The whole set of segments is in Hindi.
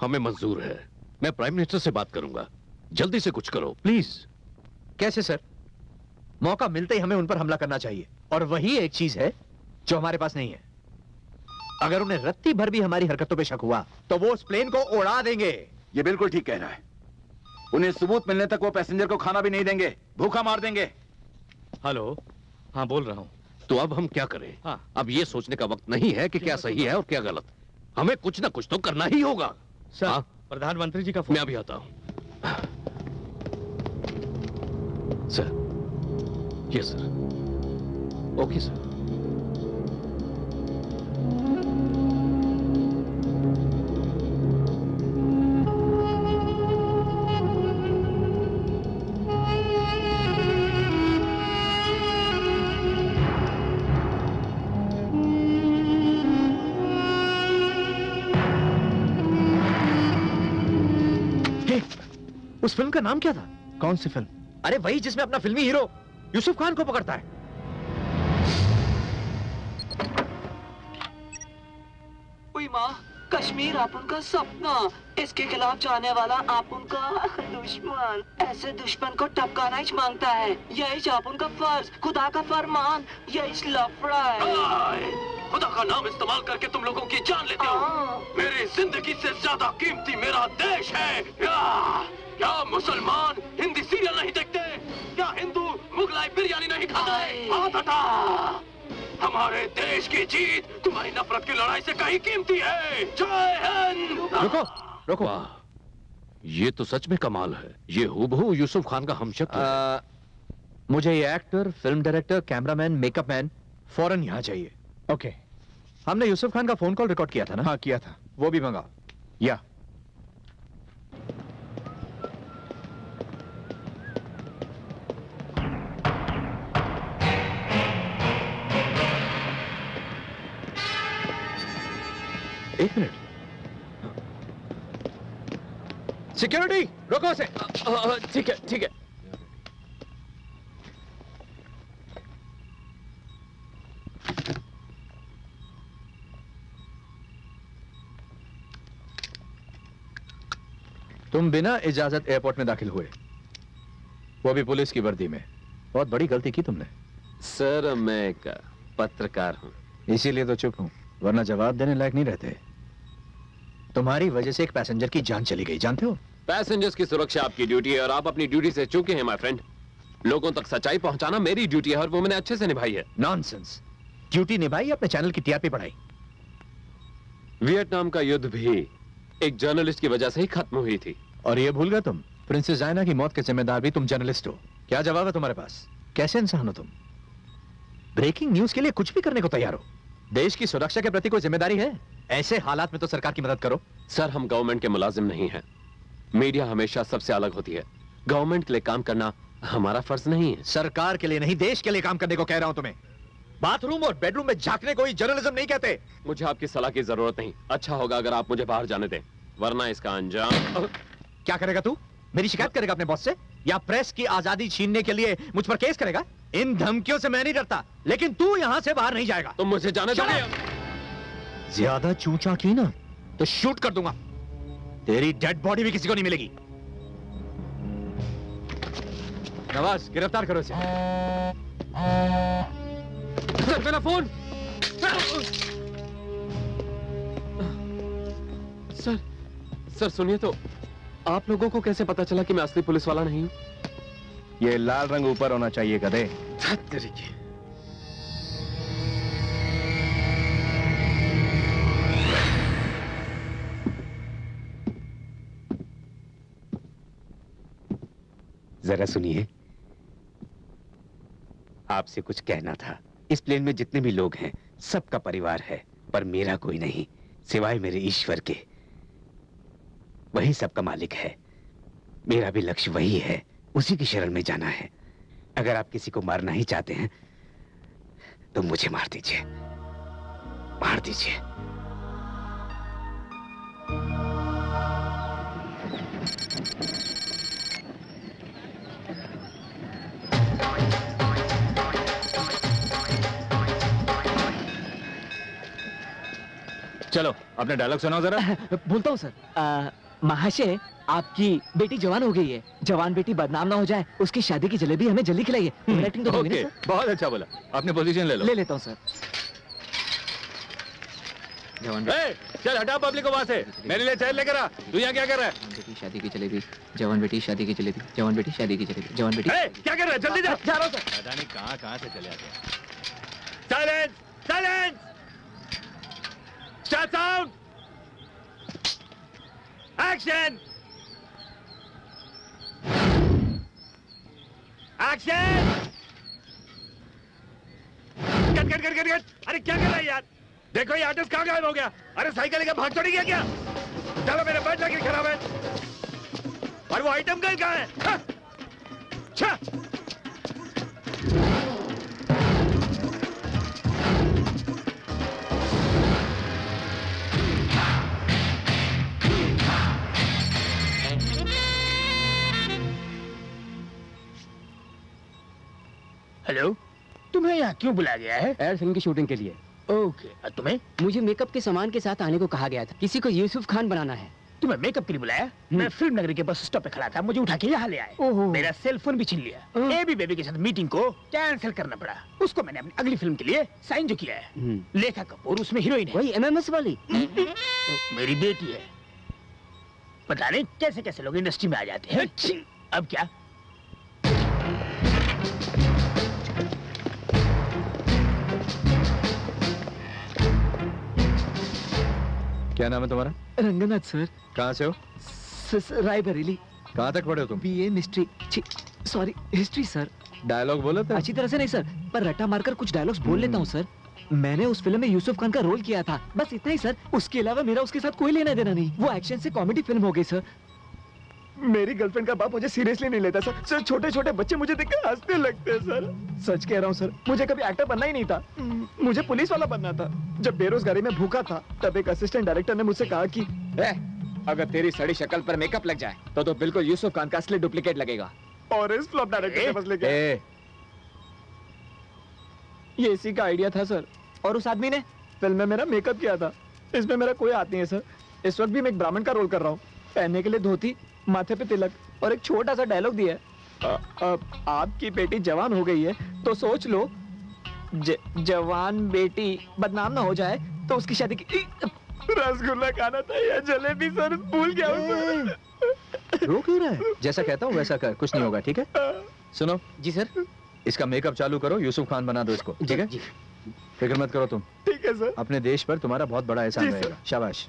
हमें मंजूर है। मैं प्राइम मिनिस्टर से बात करूंगा। जल्दी से कुछ करो प्लीज। कैसे सर? मौका मिलते ही हमें उन पर हमला करना चाहिए, और वही एक चीज है जो हमारे पास नहीं है। अगर उन्हें रत्ती भर भी हमारी हरकतों पे शक हुआ तो वो उस प्लेन को उड़ा देंगे। ये बिल्कुल ठीक कह रहा है। उन्हें सबूत मिलने तक वो पैसेंजर को खाना भी नहीं देंगे, भूखा मार देंगे। हेलो, हाँ बोल रहा हूँ। तो अब हम क्या करें? हाँ। अब ये सोचने का वक्त नहीं है कि क्या सही है और क्या गलत। हमें कुछ ना कुछ तो करना ही होगा। सर, हाँ? प्रधानमंत्री जी का फोन। मैं अभी आता हूं। Sir, yes sir. Okay sir. उस फिल्म का नाम क्या था? कौन सी फिल्म? अरे वही जिसमें अपना फिल्मी हीरो यूसुफ खान को पकड़ता है। माँ, कश्मीर आप उनका सपना, इसके खिलाफ जाने वाला आप उनका दुश्मन। ऐसे दुश्मन को टपकाना ही मांगता है। यही आप उनका फर्ज, खुदा का फरमान, यही लफड़ा है। खुदा का नाम इस्तेमाल करके तुम लोगों की जान लेते हो। मेरी जिंदगी से ज्यादा कीमती मेरा देश है। क्या मुसलमान हिंदी सीरियल नहीं देखते? क्या हिंदू मुगलाई बिरयानी नहीं खाते? हाथ हटा। हमारे देश की जीत तुम्हारी नफरत की लड़ाई से कहीं कीमती है। जय हिंद। रुको रुको। ये तो सच में कमाल है। ये हूबहू यूसुफ खान का हमशक्ल है। मुझे ये actor, film director, cameraman, makeup man फौरन यहाँ चाहिए। ओके। हमने यूसुफ खान का फोन कॉल रिकॉर्ड किया था ना? हाँ किया था। वो भी मंगाओ। या एक मिनट। सिक्योरिटी रोको उसे। ठीक है ठीक है। तुम बिना इजाजत एयरपोर्ट में दाखिल हुए, वो भी पुलिस की वर्दी में। बहुत बड़ी गलती की तुमने। सर मैं एक पत्रकार हूं। इसीलिए तो चुप हूं, वरना जवाब देने लायक नहीं रहते। तुम्हारी वजह से एक पैसेंजर की जान चली गई, जानते हो? पैसेंजर्स की सुरक्षा आपकी ड्यूटी है और आप अपनी ड्यूटी से चूके हैं माय फ्रेंड। लोगों तक सच्चाई पहुंचाना मेरी ड्यूटी है और वो मैंने अच्छे से निभाई है। नॉनसेंस। ड्यूटी निभाई, अपने चैनल की टीआरपी बढ़ाई। वियतनाम का युद्ध भी एक जर्नलिस्ट की वजह से ही खत्म हुई थी। और ये भूल गए तुम, प्रिंसेस डायना की मौत के जिम्मेदार भी तुम जर्नलिस्ट हो। क्या जवाब है तुम्हारे पास? कैसे इंसान हो तुम? ब्रेकिंग न्यूज के लिए कुछ भी करने को तैयार हो। देश की सुरक्षा के प्रति कोई जिम्मेदारी है? ऐसे हालात में तो सरकार की मदद करो। सर हम गवर्नमेंट के मुलाजिम नहीं हैं। मीडिया हमेशा सबसे अलग होती है। गवर्नमेंट के लिए काम करना हमारा फर्ज नहीं है। सरकार के लिए नहीं, देश के लिए काम करने को कह रहा हूं तुम्हें। बाथरूम और बेडरूम में झांकने को ही जर्नलिज्म नहीं कहते। मुझे आपकी सलाह की जरूरत नहीं। अच्छा होगा अगर आप मुझे बाहर जाने दें, वरना इसका अंजाम। क्या करेगा तू? मेरी शिकायत करेगा अपने बॉस से, या प्रेस की आजादी छीनने के लिए मुझ पर केस करेगा? इन धमकियों से मैं नहीं डरता, लेकिन तू यहां से बाहर नहीं जाएगा। तुम मुझे जाने दो। ज्यादा चूचा की ना तो शूट कर दूंगा। तेरी डेड बॉडी भी किसी को नहीं मिलेगी। नवाज, गिरफ्तार करो इसे। सर मेरा फोन। सर सुनिए तो, आप लोगों को कैसे पता चला कि मैं असली पुलिस वाला नहीं हूं? ये लाल रंग ऊपर होना चाहिए गधे। तरीके। जरा सुनिए, आपसे कुछ कहना था। इस प्लेन में जितने भी लोग हैं सबका परिवार है, पर मेरा कोई नहीं, सिवाय मेरे ईश्वर के। वही सबका मालिक है। मेरा भी लक्ष्य वही है, उसी की शरण में जाना है। अगर आप किसी को मारना ही चाहते हैं तो मुझे मार दीजिए, मार दीजिए। चलो अपने डायलॉग सुनाओ जरा। बोलता हूँ सर। महाशय, आपकी बेटी जवान हो गई है। जवान बेटी बदनाम ना हो जाए, उसकी शादी की जलेबी हमें जल्दी खिलाइए। एक्टिंग तो ओके, बहुत अच्छा बोला। अपने पोजीशन ले लो। ले लेता हूँ सर। जवान चल हटा पब्लिक को वहां से। मेरे लिए चाय लेकर आ। तू यहाँ क्या कर रहा है? बेटी शादी की जलेबी, जवान बेटी शादी की जलेबी, जवान बेटी शादी की जलेबी, जवान बेटी। क्या कर रहा है? जल्दी जा। जा रहा हूँ सर। पता नहीं कहाँ से चले आते हैं। Silence, silence, start sound, action, action. Cut cut cut cut cut. अरे क्या कर रहा है यार? देखो ये आर्टिस्ट कहाँ गायब हो गया? अरे साइकिल लेकर भाग छोड़ी गया क्या? चलो मेरे बैठ जाके खराब है। और वो आइटम गर्ल कहाँ है? हाँ? छा। हेलो, तुम्हें यहाँ क्यों बुलाया गया है? एड फिल्म की शूटिंग के लिए। ओके, और तुम्हें? मुझे मेकअप के सामान के साथ आने को कहा गया था। किसी को यूसुफ खान बनाना है। तुम्हें मेकअप के लिए बुलाया? मैं फिल्म नगरी के बस स्टॉप पे खड़ा था, मुझे उठा के यहाँ ले आए। मेरा सेल फोन भी छीन लिया। एबी बेबी के साथ मीटिंग को कैंसिल करना पड़ा। उसको मैंने अपनी अगली फिल्म के लिए साइन जो किया है। लेखा कपूर उसमें हीरोइन है। वही MMS वाली। मेरी बेटी है। पता नहीं कैसे कैसे लोग इंडस्ट्री में आ जाते हैं। अब क्या? क्या नाम है तुम्हारा? रंगनाथ सर। कहाँ से हो? रायबरेली। कहाँ तक पढ़े हो तुम? BA mystery, sorry history sir. Dialogue बोलो तो। अच्छी तरह से नहीं सर, पर रट्टा मारकर कुछ डायलॉग्स बोल लेता हूँ सर। मैंने उस फिल्म में यूसुफ खान का रोल किया था, बस इतना ही सर। उसके अलावा मेरा उसके साथ कोई लेना देना नहीं। वो एक्शन से कॉमेडी फिल्म हो गई सर। मेरी गर्लफ्रेंड का बाप मुझे सीरियसली नहीं लेता सर। सर छोटे छोटे बच्चे मुझे देखकर हंसने लगते हैं सर। सच कह रहा हूँ सर, मुझे कभी एक्टर बनना ही नहीं था। मुझे पुलिस वाला बनना था। जब बेरोजगारी में भूखा था, तब एक असिस्टेंट डायरेक्टर ने मुझसे कहा कि अगर तेरी सड़ी शक्ल पर मेकअप लग जाए तो बिल्कुल यूसुफ खान का असली डुप्लीकेट लगेगा। और इस फ्लॉप डायरेक्टर के बस लेके ये इसी का आइडिया था सर। और उस आदमी ने फिल्म में मेरा मेकअप किया था। इसमें मेरा कोई हाथ नहीं है सर। इस वक्त भी मैं एक ब्राह्मण का रोल कर रहा हूँ। पहनने के लिए धोती, माथे पे तिलक और एक छोटा सा डायलॉग दिया है। आपकी बेटी जवान हो गई है तो सोच लो जवान बेटी बदनाम ना हो जाए तो उसकी शादी की। रसगुल्ला खाना था या जलेबी सर? भूल गया हूँ। रो क्यों रहा है? जैसा कहता हूँ वैसा कर, कुछ नहीं होगा। ठीक है? सुनो जी सर। इसका मेकअप चालू करो, यूसुफ खान बना दो इसको। ठीक है? फिक्र मत करो तुम। ठीक है सर। अपने देश पर तुम्हारा बहुत बड़ा एहसान रहेगा। शाबाश।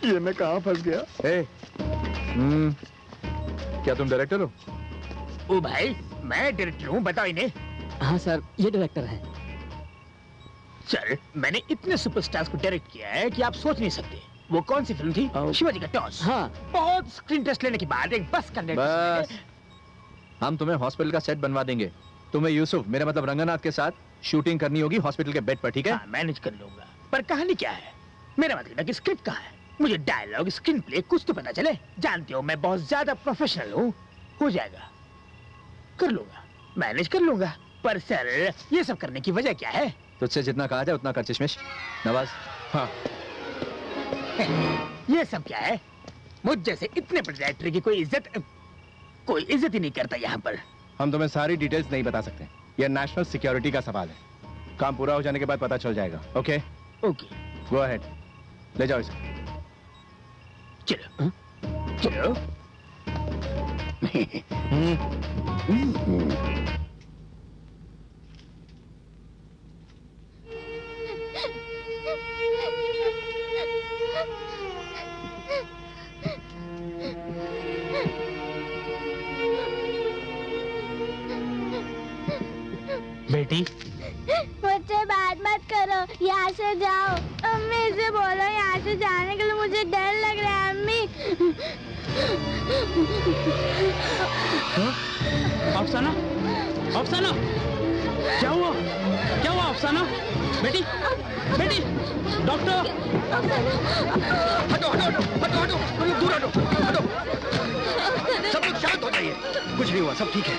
ये मैं कहाँ फंस गया? क्या तुम डायरेक्टर हो? ओ भाई, मैं डायरेक्टर हूँ, बताओ इन्हें। हाँ सर, ये डायरेक्टर है। सर, मैंने इतने सुपरस्टार्स को डायरेक्ट किया है कि आप सोच नहीं सकते। वो कौन सी फिल्म थी? शिवाजी का टॉस। हाँ। बहुत स्क्रीन टेस्ट लेने के बाद एक बस कंडक्टर। बस, हम तुम्हें हॉस्पिटल का सेट बनवा देंगे। तुम्हें यूसुफ, मेरा मतलब रंगनाथ के साथ शूटिंग करनी होगी हॉस्पिटल के बेड पर। ठीक है? हाँ, मैनेज कर लूंगा। पर कहानी क्या है? मेरा मतलब है कि स्क्रिप्ट कहाँ है? मुझे डायलॉग, स्क्रीन प्ले कुछ तो पता चले। जानते हो मैं बहुत ज्यादा प्रोफेशनल हूँ। हो जाएगा, कर लूंगा, मैनेज कर लूंगा। पर सर, ये सब करने की वजह क्या है? तुझसे जितना कहा जाए उतना कर चश्मिश। नवाज। हाँ। ये सब क्या है? मुझ जैसे इतने बड़े डायरेक्टर की कोई इज्जत ही नहीं करता यहाँ पर। हम तुम्हें सारी डिटेल्स नहीं बता सकते। यह नेशनल सिक्योरिटी का सवाल है। काम पूरा हो जाने के बाद पता चल जाएगा। ओके? ओके। गो अहेड, ले जाओ इसे। चलो चलो। बेटी, मुझसे बात मत करो, यहाँ से जाओ। अम्मी से बोलो यहाँ से जाने के लिए, मुझे डर लग रहा है अम्मी। अफसाना, अफसाना, क्या हुआ? क्या हुआ अफसाना? बेटी, बेटी, डॉक्टर। हटो हटो हटो हटो हटो, दूर हटो हटो। सब लोग शांत हो जाइए। कुछ नहीं हुआ, सब ठीक है।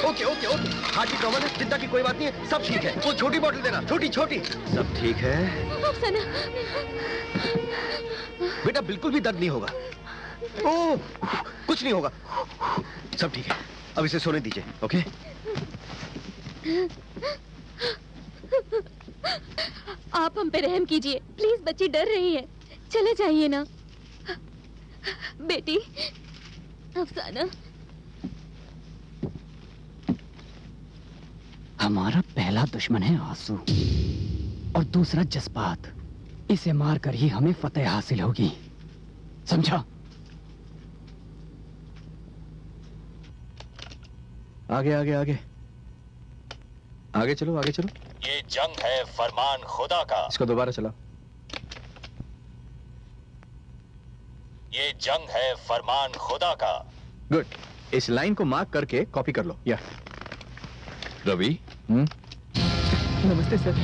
ओके ओके ओके, हार्ट की प्रॉब्लम है, चिंता की कोई बात नहीं है, सब ठीक है। वो छोटी बोतल देना, छोटी छोटी। सब ठीक है अफसाना। बेटा, बिल्कुल भी दर्द नहीं होगा। ओह, कुछ नहीं होगा, सब ठीक है। अब इसे सोने दीजिए। ओके। आप हम पे रहम कीजिए प्लीज, बच्ची डर रही है, चले जाइए ना। बेटी अफसाना। हमारा पहला दुश्मन है आंसू और दूसरा जज्बात। इसे मारकर ही हमें फतेह हासिल होगी, समझा? आगे आगे आगे आगे चलो, आगे चलो। ये जंग है फरमान खुदा का। इसको दोबारा चलाओ। ये जंग है फरमान खुदा का। गुड। इस लाइन को मार्क करके कॉपी कर लो। या रवि। नमस्ते सर।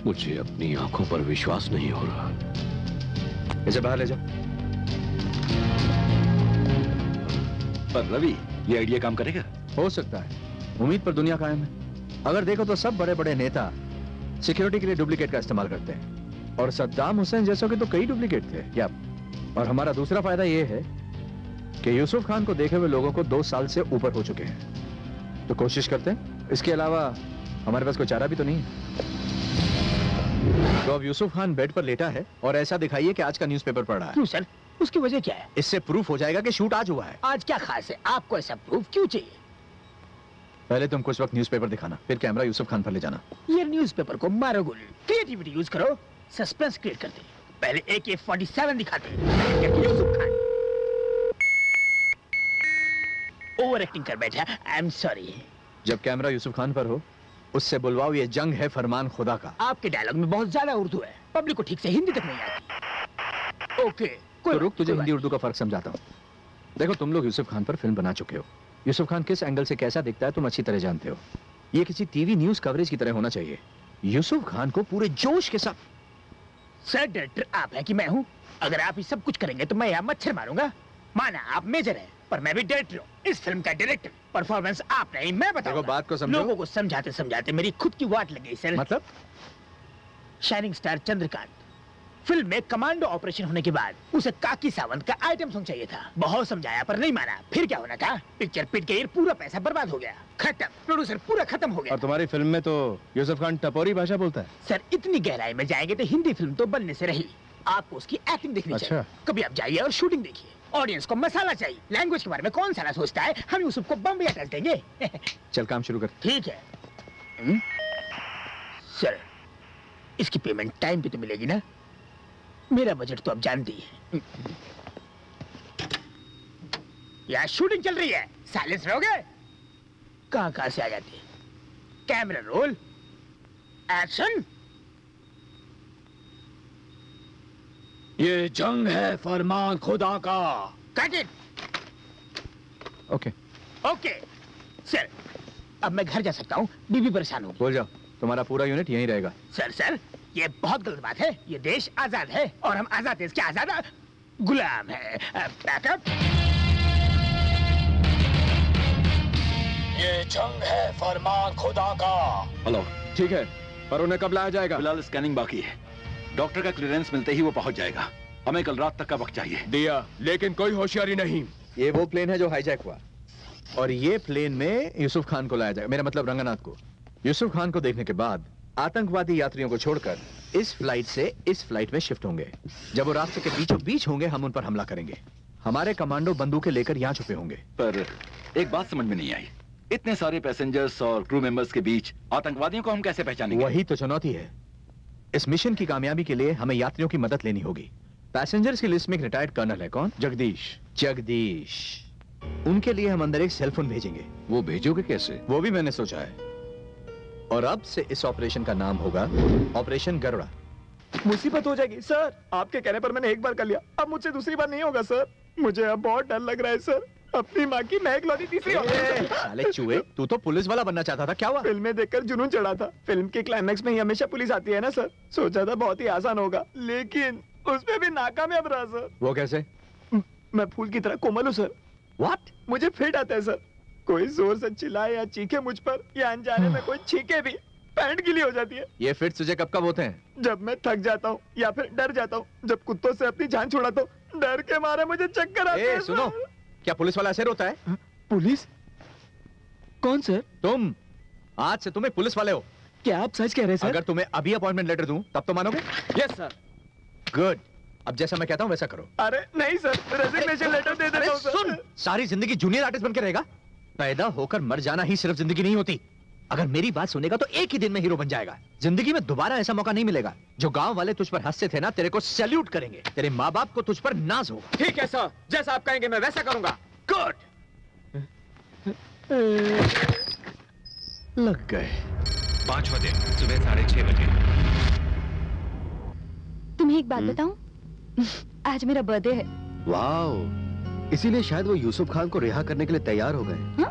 मुझे अपनी आंखों पर विश्वास नहीं हो रहा। इसे बाहर ले जाओ। पर रवि, ये आइडिया काम करेगा? हो सकता है, उम्मीद पर दुनिया कायम है। अगर देखो तो सब बड़े बड़े नेता सिक्योरिटी के लिए डुप्लीकेट का इस्तेमाल करते हैं, और सद्दाम हुसैन जैसों के तो कई डुप्लीकेट थे। या और हमारा दूसरा फायदा यह है कि यूसुफ खान को देखे हुए लोगों को 2 साल से ऊपर हो चुके हैं, तो कोशिश करते हैं। इसके अलावा हमारे पास कोई चारा भी तो नहीं है। तो अब यूसुफ खान बेड पर लेटा है और ऐसा दिखाइए कि आज का न्यूज़पेपर पढ़ रहा है। क्यों सर, उसकी वजह क्या है? इससे प्रूफ हो जाएगा कि शूट आज हुआ है। आज क्या खास है? आपको ऐसा प्रूफ क्यों चाहिए? पहले तुम कुछ वक्त न्यूज़पेपर दिखाना, फिर कैमरा यूसुफ खान पर ले जाना। ये न्यूज़पेपर को मारो गोली, क्रिएटिविटी यूज करो, सस्पेंस क्रिएट करते। पहले AK-47 दिखाते, यूसुफ खान ओवर एक्टिंग कर बैठा। I am sorry. जब कैमरा यूसुफ खान पर हो, उससे बुलवाओ ये जंग है फरमान खुदा का। आपके डायलॉग में बहुत ज्यादा उर्दू है, पब्लिक को ठीक से हिंदी तक नहीं आती। ओके, तो रुक, तुझे हिंदी उर्दू का फर्क समझाता हूँ। देखो, तुम लोग यूसुफ खान पर फिल्म बना चुके हो। यूसुफ खान किस एंगल से कैसा दिखता है तुम अच्छी तरह जानते हो। ये किसी टीवी न्यूज कवरेज की तरह होना चाहिए। यूसुफ खान को पूरे जोश के साथ। सर, डायरेक्टर आप हैं कि मैं हूँ? अगर आप ये सब कुछ करेंगे तो मैं यहाँ मच्छर मारूंगा। माना आप मेजर हैं, पर मैं भी डायरेक्टर हूँ, इस फिल्म का डायरेक्टर। परफॉर्मेंस आप नहीं, मैं बताऊंगा। बात को समझो। लोगों को समझाते समझाते मेरी खुद की वाट लग गई सर। मतलब? शाइनिंग स्टार चंद्रकांत फिल्म में कमांडो ऑपरेशन होने के बाद उसे काकी सावंत का आइटम सॉन्ग चाहिए था। बहुत समझाया पर नहीं माना। फिर क्या होना था? पिक्चर पिट गई, पूरा पैसा बर्बाद हो गया, खत्म। प्रोड्यूसर पूरा खत्म हो गया। और तुम्हारी फिल्म में तो यूसुफ खान टपोरी भाषा बोलता है। सर, इतनी गहराई में जाएंगे तो हिंदी फिल्म तो बनने से रही। आपको उसकी एक्टिंग देखनी चाहिए। कभी आप जाइए और शूटिंग देखिए। ऑडियंस को मसाला चाहिए। लैंग्वेज के बारे में कौन साला सोचता है? हम यूसुफ को बम टच देंगे। चल काम शुरू कर। ठीक है। सर, इसकी पेमेंट टाइम पे तो मिलेगी ना? मेरा बजट तो आप जानती है। यहाँ शूटिंग चल रही है, साइलेंस रहोगे? कहाँ से आ जाती है? Camera roll, action. ये जंग है फरमान खुदा का। Cut it. Okay okay sir, अब मैं घर जा सकता हूँ, बीबी परेशान होगी। बोल जाओ, तुम्हारा पूरा यूनिट यहीं रहेगा। सर, ये बहुत गलत बात है। ये देश आजाद है और हम आजाद देश के आजाद गुलाम है। बैकअप। ये जंग है फरमान खुदा का। हेलो। ठीक है, पर उन्हें कब लाया जाएगा? फिलहाल स्कैनिंग बाकी है। डॉक्टर का क्लियरेंस मिलते ही वो पहुंच जाएगा। हमें कल रात तक का वक्त चाहिए। दिया, लेकिन कोई होशियारी नहीं। ये वो प्लेन है जो हाईजैक हुआ, और ये प्लेन में यूसुफ खान को लाया जाएगा। मेरा मतलब रंगनाथ को। यूसुफ खान को देखने के बाद आतंकवादी यात्रियों को छोड़कर इस फ्लाइट से इस फ्लाइट में शिफ्ट होंगे। जब वो रास्ते के बीचों बीच होंगे, हम उन पर हमला करेंगे। हमारे कमांडो बंदूकें लेकर यहाँ छुपे होंगे। पर एक बात समझ में नहीं आई, इतने सारे पैसेंजर्स और क्रू मेंबर्स के बीच आतंकवादियों को हम कैसे पहचानेंगे? वही तो चुनौती है। इस मिशन की कामयाबी के लिए हमें यात्रियों की मदद लेनी होगी। पैसेंजर्स की लिस्ट में एक रिटायर्ड कर्नल है। कौन? जगदीश। उनके लिए हम अंदर एक सेलफोन भेजेंगे। वो भेजोगे कैसे? वो भी मैंने सोचा है। और अब से इस ऑपरेशन का नाम होगा ऑपरेशन गरुड़ा। मुसीबत हो जाएगी सर। आपके कहने पर मैंने एक बार कर लिया, अब मुझसे दूसरी बार नहीं होगा सर। मुझे अब बहुत डर लग रहा है सर। अपनी माँ की मैं इकलौती तीसरी औलाद। साले चूहे, तू तो पुलिस वाला बनना चाहता था, क्या हुआ? फिल्में देखकर जुनून चढ़ा था। फिल्म के क्लाइमैक्स में ही हमेशा पुलिस आती है ना सर, सोचा था बहुत ही आसान होगा, लेकिन उसमें भी नाकामयाब रहा सर। वो कैसे? मैं फूल की तरह कोमल हूँ सर। What? मुझे फिट आता है सर। कोई जोर से चिल्लाए या चीखे मुझ पर, या अनजाने में कोई छीके भी, पैंट गीली हो जाती है। ये फिट तुझे कब कब होते हैं? जब मैं थक जाता हूँ या फिर डर जाता हूँ, जब कुत्तों से अपनी जान छुड़ाता हूँ, डर के मारे मुझे चक्कर आते हैं। सुनो, क्या पुलिस वाला ऐसे रोता है? पुलिस? कौन सर? तुम। आज से तुम्हें पुलिस वाले हो। क्या आप सच कह रहे हैं सर? अगर तुम्हें अभी अपॉइंटमेंट लेटर दूं, तब तो मानोगे? Yes sir. गुड। अब जैसा मैं कहता हूं वैसा करो। अरे नहीं सर, रेजिग्नेशन लेटर दे देता हूं सर। सुन, सारी जिंदगी जूनियर आर्टिस्ट बनकर रहेगा? पैदा होकर मर जाना ही सिर्फ जिंदगी नहीं होती। अगर मेरी बात सुनेगा तो एक ही दिन में हीरो बन जाएगा। जिंदगी में दोबारा ऐसा मौका नहीं मिलेगा। जो गांव वाले तुझ पर हंसते थे ना, तेरे को सैल्यूट करेंगे। तेरे माँ बाप को तुझ पर नाज होगा। ठीक है सर, जैसा आप कहेंगे मैं वैसा करूंगा। गुड। लग गए। 5वां दिन सुबह 6:30 बजे। तुम्हें एक बात बताऊं? आज मेरा बर्थडे है। वाह, इसीलिए शायद वो यूसुफ खान को रिहा करने के लिए तैयार हो गए।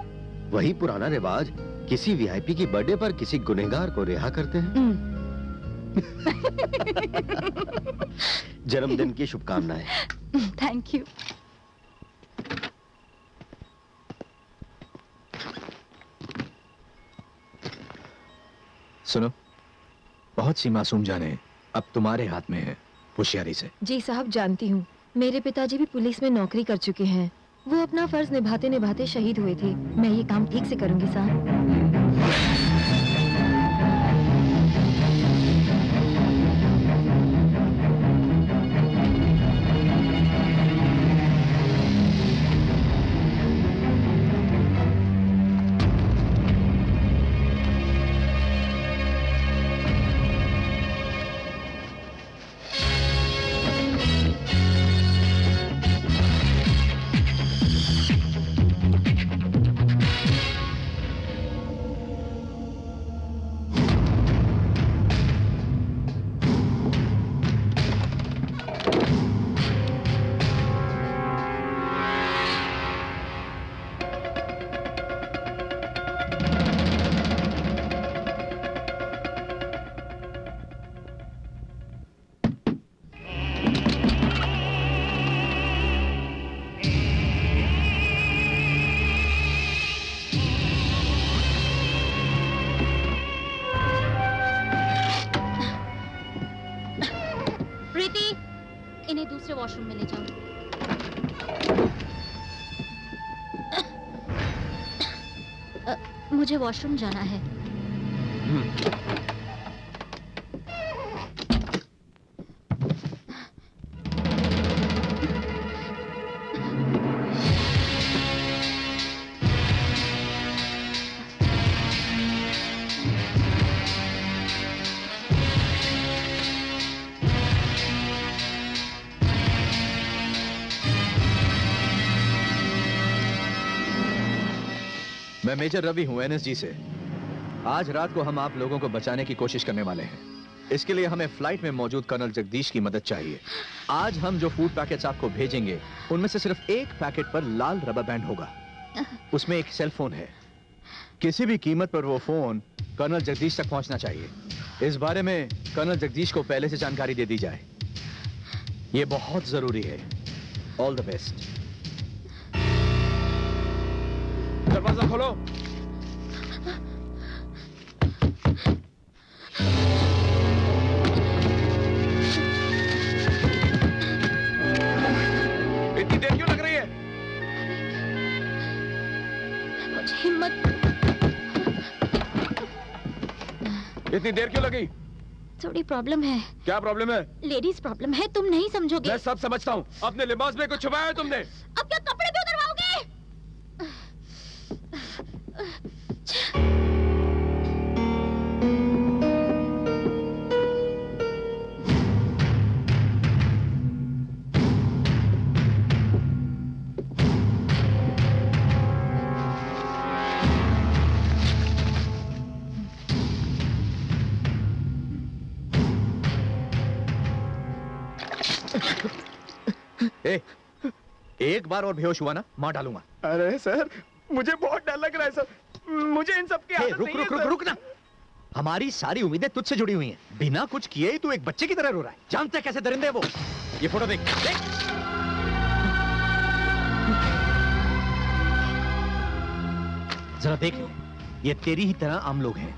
वही पुराना रिवाज, किसी वीआईपी की बर्थडे पर किसी गुनहगार को रिहा करते हैं। जन्मदिन की शुभकामनाएं। Thank you. सुनो, बहुत सी मासूम जाने अब तुम्हारे हाथ में है, होशियारी से। जी साहब, जानती हूँ। मेरे पिताजी भी पुलिस में नौकरी कर चुके हैं। वो अपना फर्ज निभाते निभाते शहीद हुए थे। मैं ये काम ठीक से करूंगी साहब। वॉशरूम में ले जाओ। मुझे वॉशरूम जाना है। मैं मेजर रवि हूं एनएसजी से। आज रात को हम आप लोगों को बचाने की कोशिश करने वाले हैं। इसके लिए हमें फ्लाइट में मौजूद कर्नल जगदीश की मदद चाहिए। आज हम जो फूड पैकेट्स आपको भेजेंगे उनमें से सिर्फ एक पैकेट पर लाल रबर बैंड होगा। उसमें एक सेल फोन है। किसी भी कीमत पर वो फोन कर्नल जगदीश तक पहुंचना चाहिए। इस बारे में कर्नल जगदीश को पहले से जानकारी दे दी जाए। ये बहुत जरूरी है। All the best. दरवाजा खोलो। इतनी देर क्यों लग रही है? मुझे हिम्मत। इतनी देर क्यों लगी? थोड़ी प्रॉब्लम है। क्या प्रॉब्लम है? लेडीज प्रॉब्लम है, तुम नहीं समझोगे। मैं सब समझता हूँ। अपने लिबास में कुछ छुपाया है तुमने? अब क्या कपड़े भी उतरवाओगे? एक बार और बेहोश हुआ ना मार डालूंगा। अरे सर मुझे बहुत डर लग रहा है सर, मुझे इन सब की आदत रुक नहीं रुक है, रुक सर। रुक ना। हमारी सारी उम्मीदें तुझसे जुड़ी हुई हैं। बिना कुछ किए ही तू एक बच्चे की तरह रो रहा है। जानते हैं कैसे दरिंदे हैं वो? ये फोटो देख देख। जरा देख ले, ये तेरी ही तरह आम लोग हैं।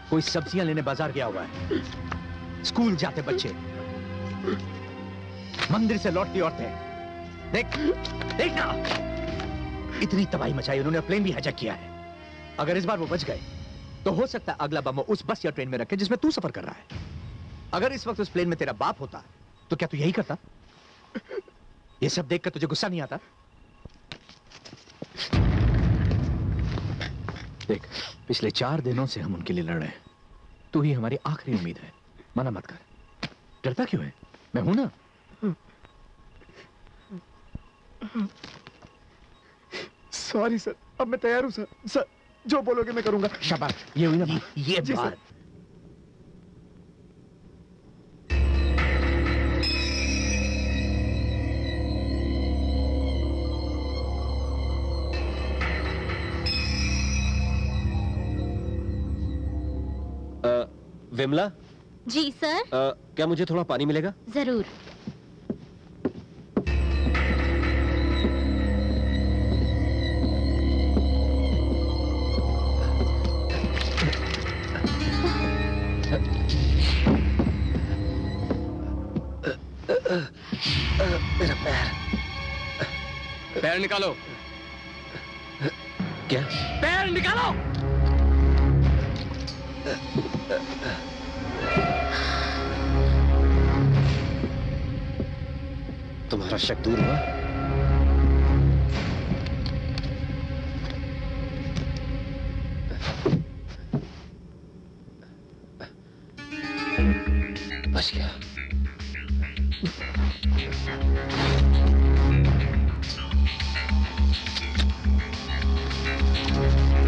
कोई सब्जियां लेने बाजार गया हुआ है, स्कूल जाते बच्चे, मंदिर से लौटती औरतें। देख देख ना, इतनी तबाही मचाई उन्होंने, प्लेन भी हाईजैक किया है। अगर इस बार वो बच गए तो हो सकता है अगला बम उस बस या ट्रेन में रखे जिसमें तू सफर कर रहा है। अगर इस वक्त उस प्लेन में तेरा बाप होता तो क्या तू यही करता? ये सब देखकर तुझे गुस्सा नहीं आता? देख, पिछले 4 दिनों से हम उनके लिए लड़ रहे हैं। तू ही हमारी आखिरी उम्मीद है। मना मत कर। डरता क्यों है? मैं हूं ना। सॉरी सर, अब मैं तैयार हूँ सर। सर जो बोलोगे मैं करूंगा। शाबाश, ये हुई ना ये जी बात। विमला, जी सर। क्या मुझे थोड़ा पानी मिलेगा? जरूर। मेरा पैर। पैर निकालो। क्या? पैर निकालो। तुम्हारा शक दूर हुआ?